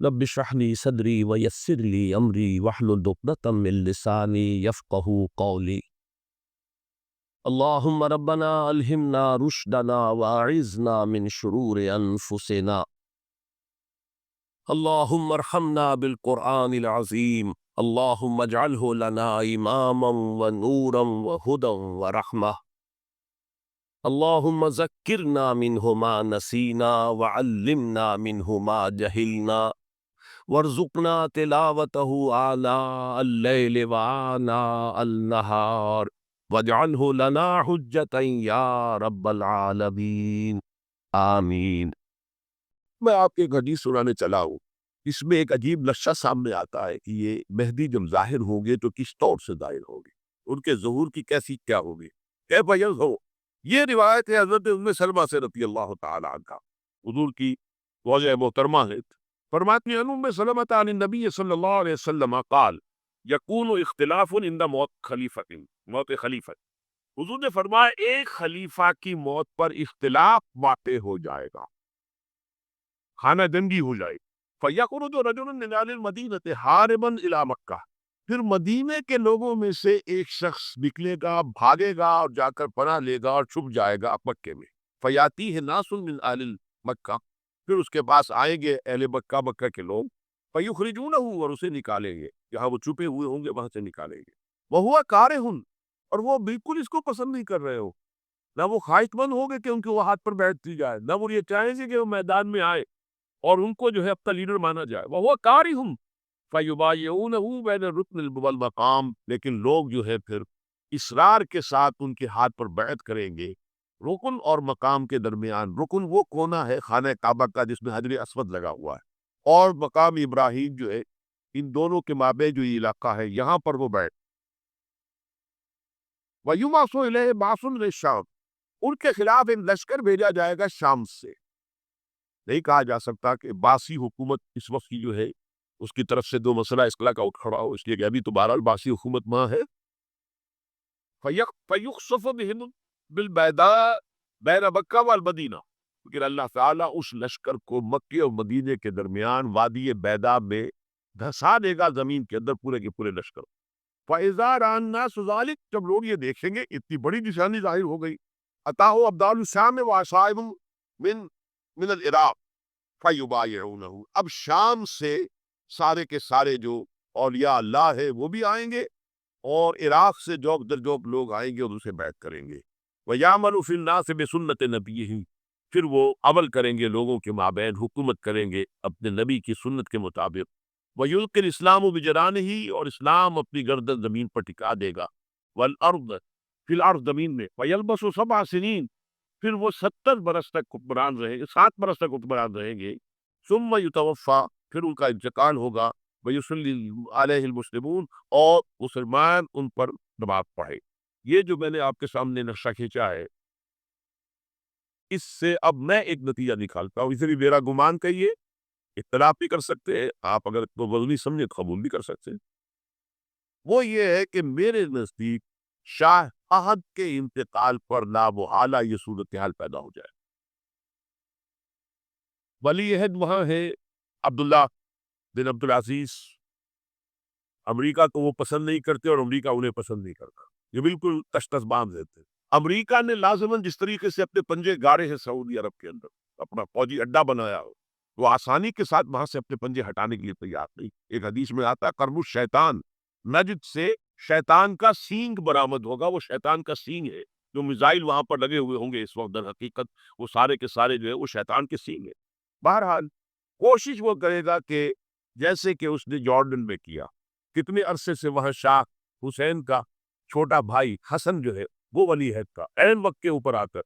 رب اشرح لي صدري ويسر لي أمري واحلل عقدة من لساني يفقهوا قولي. اللهم ربنا ألهمنا رشدنا وأعذنا من شرور أنفسنا. اللهم ارحمنا بالقرآن العظيم. اللهم اجعله لنا إماما ونورا وهدى ورحمة. اللهم ذكرنا منه ما نسينا وعلمنا منه ما جهلنا وارزقنا تلاوته آناء الليل وآناء النهار واجعله لنا حجة يا رب العالمین آمین۔ میں آپ کو ایک حدیث سنانے چلا ہوں، اس میں ایک عجیب نقشہ سامنے آتا ہے کہ یہ مہدی جب ظاہر ہوں گے تو کس طور سے ظاہر ہوں گے، ان کے ظہور کی کیفیت کیا ہوگی، کیف یظہر۔ یہ روایت ہے حضرت ام سلمہ سے رضی اللہ تعالی عنہ، حضور کی زوجہ محترمہ ہے، فرماتی ہیں ام سلمہ عن النبی صلی اللہ علیہ وسلم قال یکون اختلاف عند موت خلیفۃ، موت خلیفہ، حضور نے فرمایا ایک خلیفہ کی موت پر اختلاف واقع ہو جائے گا، خانہ جنگی ہو جائے، فَيَخْرُجُ رَجُلٌ مِنْ أَهْلِ الْمَدِينَةِ حَارِبًا إِلَىٰ مَكَّةَ، پھر مدینے کے لوگوں میں سے ایک شخص نکلے گا، بھاگے گا اور جا کر پناہ لے گا اور چھپ جائے گا مکے میں، فَيَأْتِيهِ نَاسٌ مِنْ أَهْلِ مکہ، پھر اس کے پاس آئیں گے اہل مکہ، مکہ کے لوگ، فَيُخْرِجُونَهُ، اور اسے نکالیں گے، جہاں وہ چھپے ہوئے ہوں گے وہاں سے نکالیں گے، وَهُوَ كَارِهٌ، اور وہ بالکل اس کو پسند نہیں کر رہے ہو، نہ وہ خواہش مند ہو گے کہ ان کے وہ ہاتھ پر بیٹھ دی جائے، نہ وہ یہ چاہیں گے کہ وہ میدان میں آئے اور ان کو جو ہے اپنا لیڈر مانا جائے، وہ کارہم فیبایعونہ بین الرکن والمقام، لیکن لوگ جو ہے پھر اصرار کے ساتھ ان کے ہاتھ پر بیعت کریں گے رکن اور مقام کے درمیان۔ رکن وہ کونا ہے خانہ کعبہ کا جس میں حجر اسود لگا ہوا ہے، اور مقام ابراہیم جو ہے، ان دونوں کے مابین جو یہ علاقہ ہے یہاں پر وہ بیعت۔ وَيُبْعَثُ إِلَيْهِ بَعْثٌ مِنَ الشَّامِ، ان کے خلاف ایک لشکر بھیجا جائے گا شام سے۔ نہیں کہا جا سکتا کہ باسی حکومت اس وقت کی جو ہے اس کی طرف سے دو مسئلہ اصلاح کا اٹھ کھڑا ہو، اس لیے کہ ابھی تو بہرحال باسی حکومت وہاں ہے۔ فَيُخْسَفُ بِهِمْ بِالْبَيْضَاءِ بَيْنَ مَکہ وَالْمَدِینَہ، لیکن اللہ تعالیٰ اس لشکر کو مکے اور مدینے کے درمیان وادی بیضاء میں دھسا دے گا، زمین کے اندر پورے کے پورے لشکر۔ فَإِذَا رَأَى النَّاسُ ذَلِكَ، جب لوگ یہ دیکھیں گے اتنی بڑی نشانی ظاہر ہو گئی، أَتَاهُ أَبْدَالُ الشَّامِ وَعَصَائِبٌ من العراق فَيُبَایِعُونَهُ، اب شام سے سارے کے سارے جو اولیاء اللہ ہے وہ بھی آئیں گے، اور عراق سے جوک در جوک لوگ آئیں گے اور اسے بیعت کریں گے۔ وَيَعْمَلُ فِي النَّاسِ بِسُنَّةِ نَبِيِّهِ، پھر وہ عمل کریں گے لوگوں کے مابین، حکومت کریں گے اپنے نبی کی سنت کے مطابق۔ وَيُلْقِي الْإِسْلَامُ بِجَنَانِهِ، اور اسلام اپنی گردن زمین پر ٹکا دے گا، وَالْأَرْضَ فی الارض، زمین میں، وَيَلْبَسُ 7 سنین، پھر وہ 70 برس تک حکمران رہیں گے، 7 برس تک حکمران رہیں گے، ثم یتوفا، پھر ان کا انتقال ہوگا، ویصلی علیہ المسلمون، اور مسلمان ان پر نماز پڑھے۔ یہ جو میں نے آپ کے سامنے نقشہ کھینچا ہے، اس سے اب میں ایک نتیجہ نکالتا ہوں، اسے بھی میرا گمان کہیے، اختلاف بھی کر سکتے ہیں آپ، اگر تو وزنی سمجھے تو قبول بھی کر سکتے ہیں۔ وہ یہ ہے کہ میرے نزدیک شاہ فہد کے انتقال پر لامحالہ یہ صورتحال پیدا ہو جائے۔ ولی عہد وہاں ہے عبداللہ بن عبدالعزیز، امریکہ کو وہ پسند نہیں کرتے اور امریکہ انہیں پسند نہیں کرتا، یہ بالکل تش تش باندھ دیتے ہیں۔ امریکہ نے لازماً جس طریقے سے اپنے پنجے گاڑے ہیں سعودی عرب کے اندر، اپنا فوجی اڈا بنایا ہو، وہ آسانی کے ساتھ وہاں سے اپنے پنجے ہٹانے کے لیے تیار نہیں۔ ایک حدیث میں آتا ہے قرن الشیطان، نجد سے شیطان کا سینگ برآمد ہوگا، وہ شیطان کا سینگ ہے، جو میزائل وہاں پر لگے ہوئے ہوں گے اس وقت، در حقیقت وہ سارے کے سارے جو ہے وہ شیطان کے سینگ ہے۔ بہرحال کوشش وہ کرے گا کہ جیسے کہ اس نے جارڈن میں کیا، کتنے عرصے سے وہاں شاہ حسین کا چھوٹا بھائی حسن جو ہے وہ ولی عہد کا، عین وقت کے اوپر آ کر،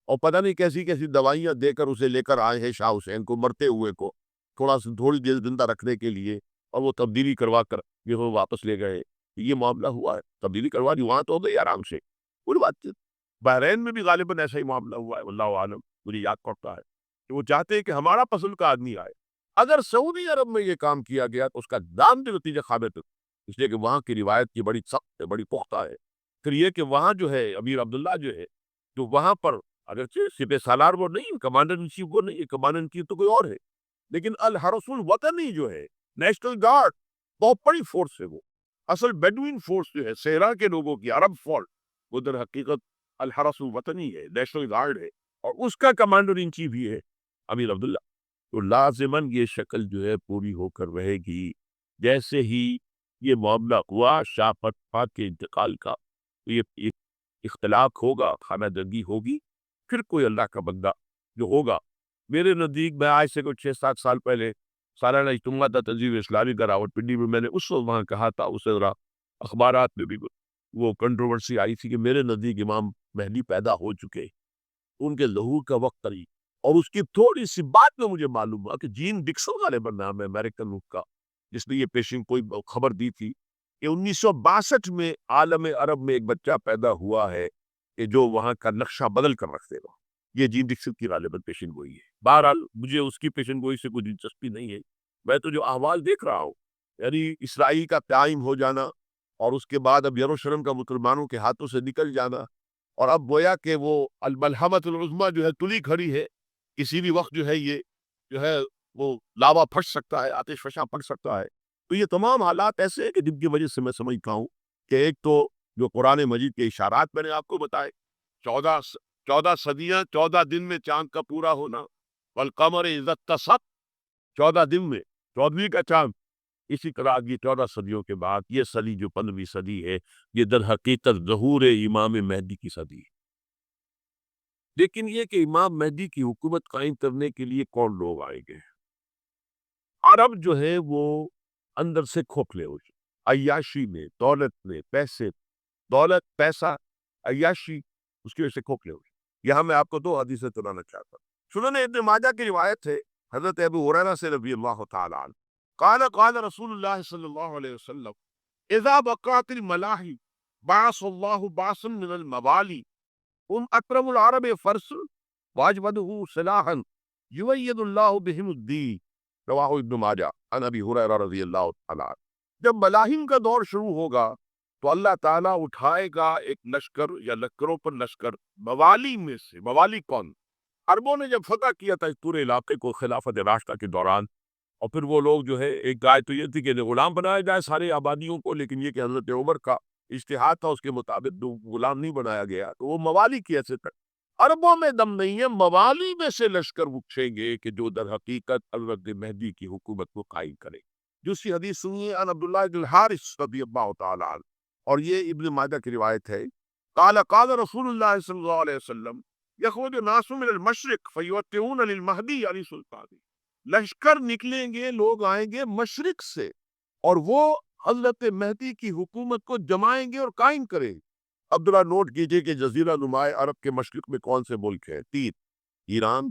اور پتہ نہیں کیسی کیسی دوائیاں دے کر اسے لے کر آئے ہیں شاہ حسین کو، مرتے ہوئے کو تھوڑی دیر زندہ رکھنے کے لیے، اور وہ تبدیلی کروا کر یہ وہ واپس لے گئے۔ یہ معاملہ ہوا ہے، تبدیلی کروا دی، وہاں تو ہو گئی آرام سے، کوئی بات نہیں۔ بحرین میں بھی غالباً ایسا ہی معاملہ ہوا ہے، واللہ عالم، مجھے یاد پڑتا ہے کہ وہ چاہتے ہیں کہ ہمارا پسند کا آدمی آئے۔ اگر سعودی عرب میں یہ کام کیا گیا تو اس کا دامن نتیجہ ثابت ہے، اس لیے کہ وہاں کی روایت کی بڑی سخت ہے، بڑی پختہ ہے۔ پھر یہ کہ وہاں جو ہے امیر عبداللہ جو ہے، تو وہاں پر اگرچہ سپہ سالار وہ نہیں، کمانڈر ان چیف وہ نہیں، کمانڈر ان چیف تو کوئی اور ہے، لیکن الحرس الوطنی جو ہے نیشنل گارڈ بہت بڑی فورس ہے، وہ اصل بیڈوین فورس جو ہے صحرا کے لوگوں کی عرب فورس، وہ در حقیقت الحرس الوطنی ہے، نیشنل گارڈ ہے، اور اس کا کمانڈر ان چیف بھی ہے امیر عبداللہ۔ تو لازماً یہ شکل جو ہے پوری ہو کر رہے گی۔ جیسے ہی یہ معاملہ ہوا شاہ فتح کے انتقال کا، تو یہ اختلاف ہوگا، خانہ جنگی ہوگی، پھر کوئی اللہ کا بندہ جو ہوگا۔ میرے نزدیک میں آج سے کوئی 6-7 سال پہلے سالانہ اجتماع تھا تنظیم اسلامی کا راولپنڈی میں، میں نے اس وقت وہاں کہا تھا، اسے ذرا اخبارات میں بھی وہ کنٹروورسی آئی تھی کہ میرے نزدیک امام مہدی پیدا ہو چکے، ان کے ظہور کا وقت قریب۔ اور اس کی تھوڑی سی بات میں مجھے معلوم ہوا کہ جین ڈکسن غالباً نام ہے امریکن ملک کا، جس نے یہ پیشن کوئی خبر دی تھی کہ 1962 میں عالم عرب میں ایک بچہ پیدا ہوا ہے کہ جو وہاں کا نقشہ بدل کر رکھ دے گا۔ یہ جین ڈکسن کی غالباً پیشن گوئی ہے۔ بہرحال مجھے اس کی پیشن گوئی سے کوئی دلچسپی نہیں ہے، میں تو جو احوال دیکھ رہا ہوں، یعنی اسرائیل کا قائم ہو جانا، اور اس کے بعد اب یروشلم کا مسلمانوں کے ہاتھوں سے نکل جانا، اور اب گویا کہ وہ الملحمۃ العظمیٰ جو ہے تلی کھڑی ہے، کسی بھی وقت جو ہے یہ جو ہے وہ لاوا پھٹ سکتا ہے، آتش فشاں پڑ سکتا ہے۔ تو یہ تمام حالات ایسے ہیں کہ جن کی وجہ سے میں سمجھتا ہوں کہ ایک تو جو قرآن مجید کے اشارات میں نے آپ کو بتائے، 14 صدیاں 14 دن میں چاند کا پورا ہونا، والقمر اذا اتسق، 14 دن میں 14ویں کا چاند۔ اسی طرح یہ 14 صدیوں کے بعد یہ صدی جو 15ویں صدی ہے، یہ در حقیقت ظہور امام مہدی کی صدی ہے۔ لیکن یہ کہ امام مہدی کی حکومت قائم کرنے کے لیے کون لوگ آئیں گے؟ عرب جو ہے وہ اندر سے کھوکھلے ہو چکے، عیاشی میں، دولت میں، پیسے، دولت، پیسہ، عیاشی، اس کی وجہ سے کھوکھلے ہو چکے۔ یہاں میں آپ کو 2 حدیثیں سنانا چاہتا ہوں۔ سنن ابن ماجہ کی روایت ہے حضرت ابو ہریرہ سے رضی اللہ تعالیٰ عنہ، قال رسول اللہ صلی اللہ علیہ وسلم اذا بقات الملاہی بعث اللہ بعثا من الموالی اکرم العرب فرس واجودہ سلاحا یوید اللہ بہم الدین، رواہ ابن ماجہ عن ابی ہریرہ رضی اللہ تعالیٰ عنہ۔ جب ملاحم کا دور شروع ہوگا تو اللہ تعالیٰ اٹھائے گا ایک لشکر یا لشکروں پر لشکر موالی میں سے۔ موالی کون؟ عربوں نے جب فتح کیا تھا اس پورے علاقے کو خلافت راشدہ کے دوران، اور پھر وہ لوگ جو ہے ایک رائے تو یہ تھی کہ غلام بنایا جائے سارے آبادیوں کو، لیکن یہ کہ حضرت عمر کا اجتہاد تھا، اس کے مطابق غلام نہیں بنایا گیا، تو وہ موالی کی حیثیت تک۔ عربوں میں دم نہیں ہے، موالی میں سے لشکر اٹھیں گے کہ جو در حقیقت حضرت مہدی کی حکومت کو قائم کرے۔ دوسری حدیث سنیے عن عبداللہ بن الحارث رضی اللہ تعالیٰ عنہ، اور یہ ابن ماجہ کی روایت ہے، قال رسول اللہ صلی اللہ علیہ وسلم یخرج الناس من المشرق فیوطئون للمہدی علی سلطان، لشکر نکلیں گے، لوگ آئیں گے مشرق سے، اور وہ حضرت مہدی کی حکومت کو جمائیں گے اور قائم کریں گے۔ عبداللہ نوٹ کیجئے کہ جزیرہ نمائے عرب کے مشرق میں کون سے ملک ہیں؟ 3، ایران،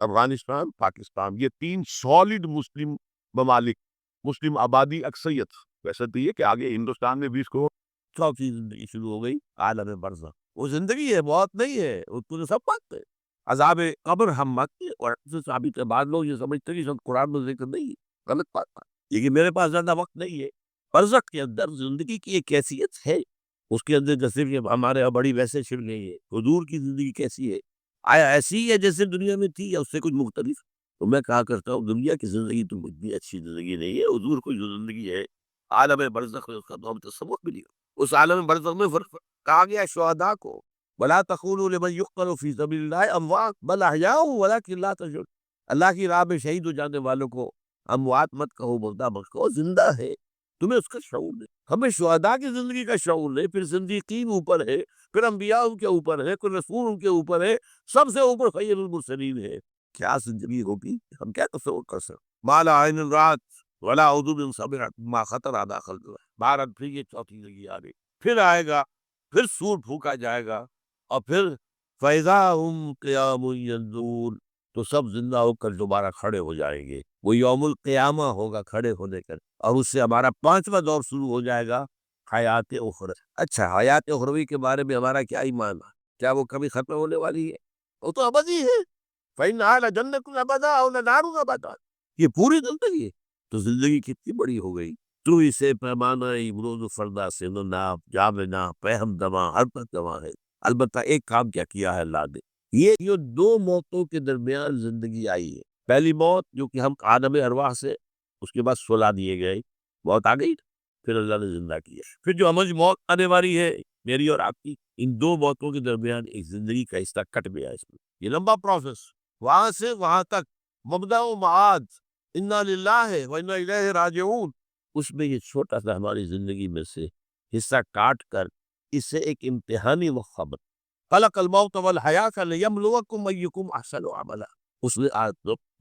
افغانستان، پاکستان، یہ 3 سالڈ مسلم ممالک، مسلم آبادی اکثریت۔ ویسے تو یہ کہ آگے ہندوستان میں بھی اس کو چوتھی زندگی شروع ہو گئی، عالم برزخ، وہ زندگی ہے، موت نہیں ہے، اس کو تو سب بات ہے۔ عذاب قبر ہم مت، اور سے ثابت ہے، بعض لوگ یہ سمجھتے ہیں کہ قرآن میں ذکر نہیں ہے، غلط بات ہے، لیکن میرے پاس زیادہ وقت نہیں ہے۔ برزخ کے اندر زندگی کی ایک کیفیت ہے، اس کے اندر جیسے کہ ہمارے یہاں بڑی ویسے شر نہیں ہے۔ حضور کی زندگی کیسی ہے؟ آیا ایسی ہی ہے جیسے دنیا میں تھی، یا اس سے کچھ مختلف؟ تو میں کہا کرتا ہوں دنیا کی زندگی تو اتنی اچھی زندگی نہیں ہے، حضور کو جو زندگی ہے عالم برزخ میں، اس کا تو ہم تصور بھی نہیں ہو۔ اس عالم برزخ میں فرق کہا گیا شہداء کو وَلَا تَقُولُوا لِمَنْ يُقْتَلُ فِي سَبِيلِ اللَّهِ أَمْوَاتٌ بَلْ أَحْيَاءٌ وَلَكِنْ لَا تَشْعُرُونَ، اللہ کی راہ میں شہید ہو جانے والوں کو اموات مت کہو، مردہ مت کہو، زندہ ہے، تمہیں اس کا شعور نہیں۔ ہمیں شہداء کی زندگی کا شعور نہیں، پھر صدیقین اوپر ہے، پھر انبیاء ان کے اوپر ہے، پھر رسول ان کے اوپر ہے، سب سے اوپر خیر المرسلین ہے۔ کیا زندگی ہوگی، ہم کیا تصور کر سکتے؟ ما لا عین رات ولا اذن سمعت ما خطر على قلب، بھارت پھر یہ چوتھی زندگی آ گئی، پھر آئے گا، پھر سور پھونکا جائے گا، اور پھر فَإِذَا هُمْ قِيَامٌ يَنظُرُونَ، تو سب زندہ ہو کر دوبارہ کھڑے ہو جائیں گے۔ وہ یوم القیامہ ہوگا، کھڑے ہونے کا، اور اس سے ہمارا 5واں دور شروع ہو جائے گا، حیات اخروی۔ اچھا، حیات اخروی کے بارے میں ہمارا کیا ایمان ہے؟ کیا وہ کبھی ختم ہونے والی ہے؟ وہ تو ابدی ہے۔ فَإِنَّهَا لَجَنَّةٌ أَبَدًا أَوْ لَنَارٌ أَبَدًا، یہ پوری زندگی ہے۔ تو زندگی کتنی بڑی ہو گئی۔ تو اسے پیمانہ امروز و فردا سے نہ ناپ جامنا پہم دما ہر پر دما ہے۔ البتہ ایک کام کیا ہے اللہ نے، یہ جو 2 موتوں کے درمیان زندگی آئی ہے، پہلی موت جو کہ ہم عالم ارواح سے اس کے بعد سلا دیے گئے، موت آ گئی، پھر اللہ نے زندہ کیا، پھر جو ہماری موت آنے والی ہے میری اور آپ کی، ان دو موتوں کے درمیان ایک زندگی کا حصہ کٹ گیا اس میں، یہ لمبا پروسیس، وہاں سے وہاں تک مبدا و معاد، انا للہ و انا الیہ راجعون، اس میں یہ چھوٹا سا ہماری زندگی میں سے حصہ کاٹ کر اسے ایک امتحانی موقع بنا، خلق الموت والحیات لیبلوکم ایکم احسن عملا، اس نے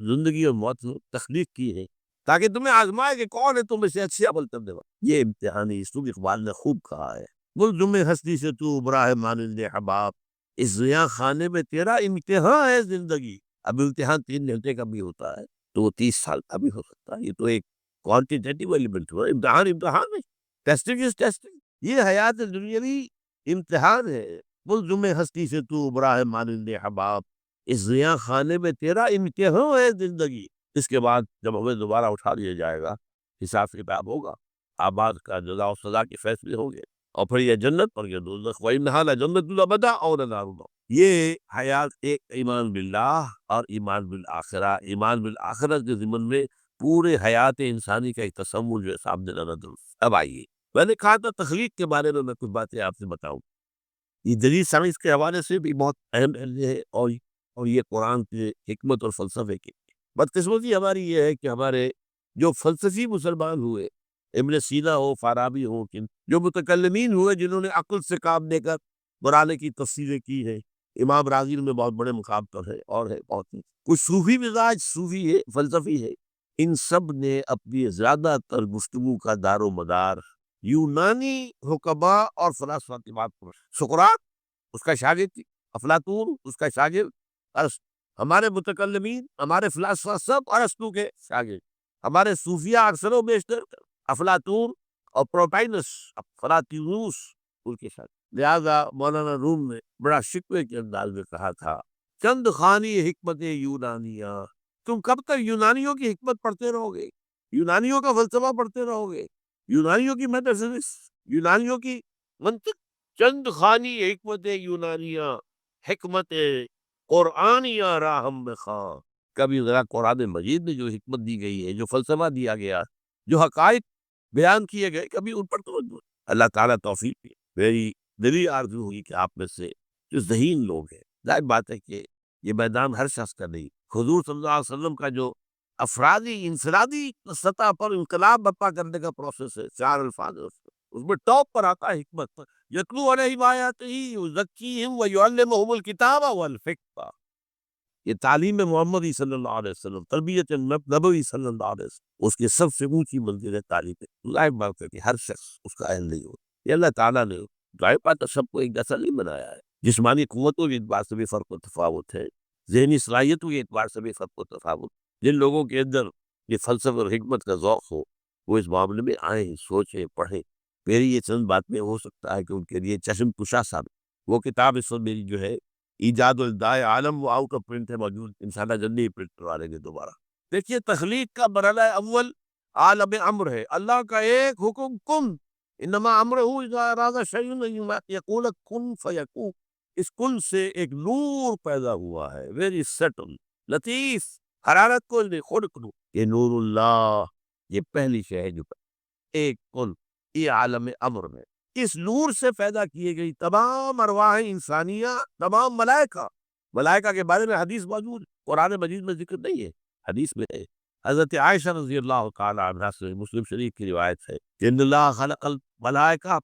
زندگی اور موت کو تخلیق کی ہے تاکہ تمہیں آزمائے کہ کون ہے تم سے اچھے عمل کرنے والا، یہ امتحانی یوسف اقبال نے خوب کہا ہے، ملزم ہستی سے تو ابرا ہے مانند حباب، اس زیاں خانے میں تیرا امتحان ہے زندگی، اب امتحان 3 گھنٹے کا بھی ہوتا ہے تو 30 سال کا بھی ہو سکتا ہے، یہ تو ایک کوانٹیٹیو ایلیمنٹ ہوا، امتحان ہے، ٹیسٹنگ از ٹیسٹنگ، یہ حیات دنیاوی امتحان ہے، ملزم ہستی سے تو ابرا ہے مانند حباب، اس زیاں خانے میں تیرا امتحان ہے زندگی، اس کے بعد جب ہمیں دوبارہ اٹھا لیا جائے گا، حساب کتاب ہوگا، آباد کا جزا و سزا کے فیصلے ہوں گے، اور پھر یہ جنت اور یہ دوزخ، وَإِنَّهَا لَجَنَّةٌ الْأَبَدَىٰ أَوْ لَنَارُ الْمَوْتِ، یہ حیات ایک ایمان باللہ اور ایمان بالآخرہ، ایمان بالآخرت کے ضمن میں پورے حیات انسانی کا ایک تصور جو ہے سامنے لانا درست۔ اب آئیے، میں نے کہا تھا تخلیق کے بارے میں کچھ باتیں آپ سے بتاؤں، یہ جدید سائنس کے حوالے سے بھی بہت اہم ہے، اور یہ قرآن کے حکمت اور فلسفے کی بدقسمتی ہماری یہ ہے کہ ہمارے جو فلسفی مسلمان ہوئے، ابن سینا ہو، فارابی ہو، جو متکلمین ہوئے جنہوں نے عقل سے کام لے کر قرآن کی تفسیریں کی ہے، امام راغب میں بہت بڑے مقام پر ہے، اور ہے بہت کچھ صوفی مزاج، صوفی ہے، فلسفی ہے، ان سب نے اپنی زیادہ تر گفتگو کا دار و مدار یونانی حکماء اور فلاسفہ کی بات پر، سقراط اس کا شاگرد تھی، افلاطون اس کا شاگرد، ہمارے متکلمین، ہمارے فلاسفہ سب ارسطو کے شاگرد، ہمارے صوفیہ اکثر و بیشتر افلاطون اور پروٹائنس، فلاطینوس ان کے ساتھ، لہذا مولانا روم نے بڑا شکوے کے انداز میں کہا تھا، چند خانی حکمت یونانیہ، تم کب تک یونانیوں کی حکمت پڑھتے رہو گے، یونانیوں کا فلسفہ پڑھتے رہو گے، یونانیوں کی میٹافزکس، یونانیوں کی منطق، چند خانی حکمت یونانیہ، حکمت قرآنیہ راہم بخواہ، کبھی ذرا قرآن مجید میں جو حکمت دی گئی ہے، جو فلسفہ دیا گیا، جو حقائق بیان کیے گئے، کبھی ان پر توجہ، اللہ تعالیٰ توفیق دے۔ میری دلی آرزو ہوگی کہ آپ میں سے جو ذہین لوگ ہیں، ظاہر بات ہے کہ یہ میدان ہر شخص کا نہیں، حضور صلی اللہ علیہ وسلم کا جو افرادی انفرادی سطح پر انقلاب برپا کرنے کا پروسیس ہے، 4 الفاظ ہے اس میں ٹاپ پر آتا ہے حکمت، یتلو علیہم آیاتہ یزکیہم ویعلمہم الکتاب والحکمہ، یہ تعلیم محمدی صلی اللہ علیہ وسلم، تربیت نبوی صلی اللہ علیہ وسلم، اس کی سب سے اونچی منزل ہے تعلیم ہے، ظاہر بات ہے کہ ہر شخص اس کا اہل نہیں ہوتا، یہ اللہ تعالیٰ نے ظاہر بات ہے سب کو ایک جیسا نہیں بنایا ہے، جسمانی قوتوں کے اعتبار سے بھی فرق و تفاوت ہے، ذہنی صلاحیتوں کے اعتبار سے بھی فرق و تفاوت، جن لوگوں کے اندر یہ فلسفہ اور حکمت کا ذوق ہو وہ اس معاملے میں آئیں، سوچیں، پڑھیں، میری یہ چند باتیں ہو سکتا ہے کہ ان کے لیے چشم کشا ثابت، وہ کتاب اس وقت میری جو ہے ایجاد الدائے عالم، وہ آؤٹ آف پرنٹ ہے، موجود، انشاءاللہ جلدی ہی پرنٹ کروا لیں گے دوبارہ۔ دیکھیے تخلیق کا مرحلہ اول عالم امر ہے، اللہ کا ایک حکم کن، انما امرہ اذا اراد شیئا ان یقول کن فیکون، اس کن سے ایک نور پیدا ہوا ہے، ویری سٹل، لطیف، حرارت کو نہیں، خود کو، یہ نور اللہ، یہ پہلی شے ہے جو ایک کن، یہ عالم امر میں، اس نور سے پیدا کیے گئی تمام ارواح انسانیہ، تمام ملائکہ، ملائکہ کے بارے میں حدیث موجود، قرآن مجید میں ذکر نہیں ہے، حدیث میں ہے، حضرت عائشہ رضی اللہ تعالی عنہ سے مسلم شریف کی روایت ہے کہ ان اللہ خلق الملائکہ،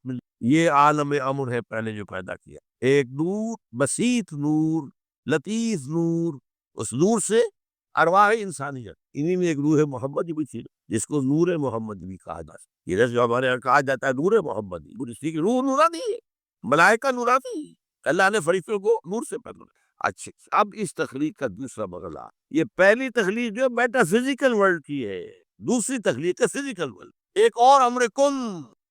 یہ عالم امر ہے پہلے جو پیدا کیا، ایک نور، بسیط نور، لطیف نور، اس نور سے ارواح انسانیت، انہی میں ایک روح محمد بھی تھی جس کو نور محمد بھی کہا جاتا ہے، یہ جو ہمارے یہاں کہا جاتا ہے نور محمد، اسی کی روح نورانی ہے، ملائکہ نورانی ہے، اللہ نے فرشتوں کو نور سے پیدا کیا۔ اچھا، اب اس تخلیق کا دوسرا مرحلہ، یہ پہلی تخلیق جو میٹا فزیکل ورلڈ کی ہے، دوسری تخلیق ہے فزیکل ورلڈ، ایک اور امر کن،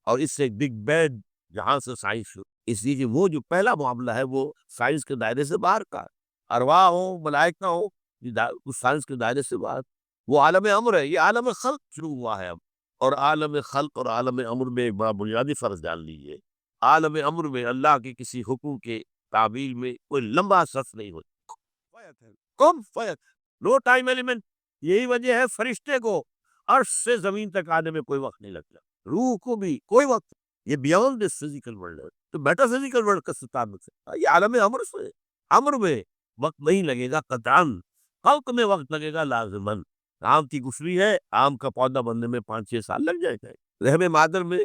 اور اس سے ایک بگ بینگ جہاں سے سائنس شروع، اس لیے کہ وہ جو پہلا معاملہ ہے وہ سائنس کے دائرے سے باہر کا، ارواح ہو، ملائکہ ہو، اس سائنس کے دائرے سے باہر، وہ عالم امر ہے، یہ عالم خلق شروع ہوا ہے اب، اور عالم خلق اور عالم امر میں ایک بڑا بنیادی فرق جان لیجیے، عالم امر میں اللہ کے کسی حکم کے تعبیر میں کوئی لمبا صرف نہیں ہوتا، کم فیت، نو ٹائم ایلیمنٹ، یہی وجہ ہے فرشتے کو عرش سے زمین تک آنے میں کوئی وقت نہیں لگتا، روح کو بھی کوئی وقت، یہ بیانڈ دس فزیکل ورلڈ ہے، تو میٹا فزیکل ورلڈ کا تعلق ہے، یہ عالم امر سے، امر میں وقت نہیں لگے گا قطعاً، خلق میں وقت لگے گا لازماً۔ آم کی گٹھلی ہے، آم کا پودا بننے میں 5-6 سال لگ جائے گا، رحم مادر میں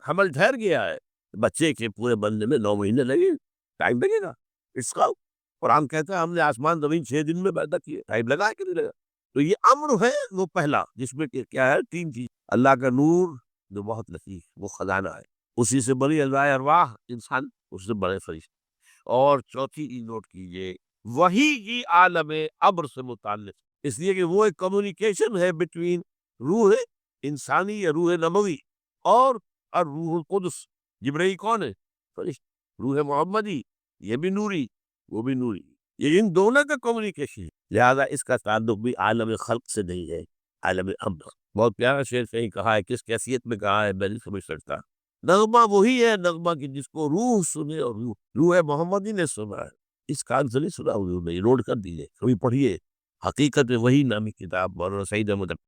حمل ٹھہر گیا ہے، بچے کے پورے بننے میں 9 مہینے لگے، ٹائم لگے گا، اس کا قرآن کہتا ہے ہم نے آسمان زمین 6 دن میں پیدا کیے، ٹائم لگا ہے کہ نہیں لگا؟ تو یہ امر ہے وہ پہلا، جس میں کہ کیا ہے 3 چیز، اللہ کا نور جو بہت لطیف وہ خزانہ ہے، اسی سے بڑی اجزائے ارواح انسان، اس سے بڑے فرشتے، اور چوتھی چیز نوٹ کیجئے وہی کی عالم ابر سے متعلق، اس لیے کہ وہ ایک کمیونیکیشن ہے بٹوین روح انسانی یا روح نبوی اور روح القدس۔ جبرائیل کون ہے؟ فرشتہ۔ روح محمدی یہ بھی نوری وہ بھی نوری، یہ ان دونوں کا کمیونیکیشن ہے، لہذا اس کا تعلق بھی عالم خلق سے نہیں ہے، عالم امر۔ بہت پیارا شعر کہیں کہا ہے، کس کیفیت میں کہا ہے میں نہیں سمجھ سکتا، نغمہ وہی ہے نغمہ کی جس کو روح سنے، اور روح محمدی نے سنا ہے، اس کان سے نہیں سنا، حضور نے نوٹ کر دیجیے، کبھی پڑھیے، حقیقت وہی نامی کتاب مولانا سعید احمد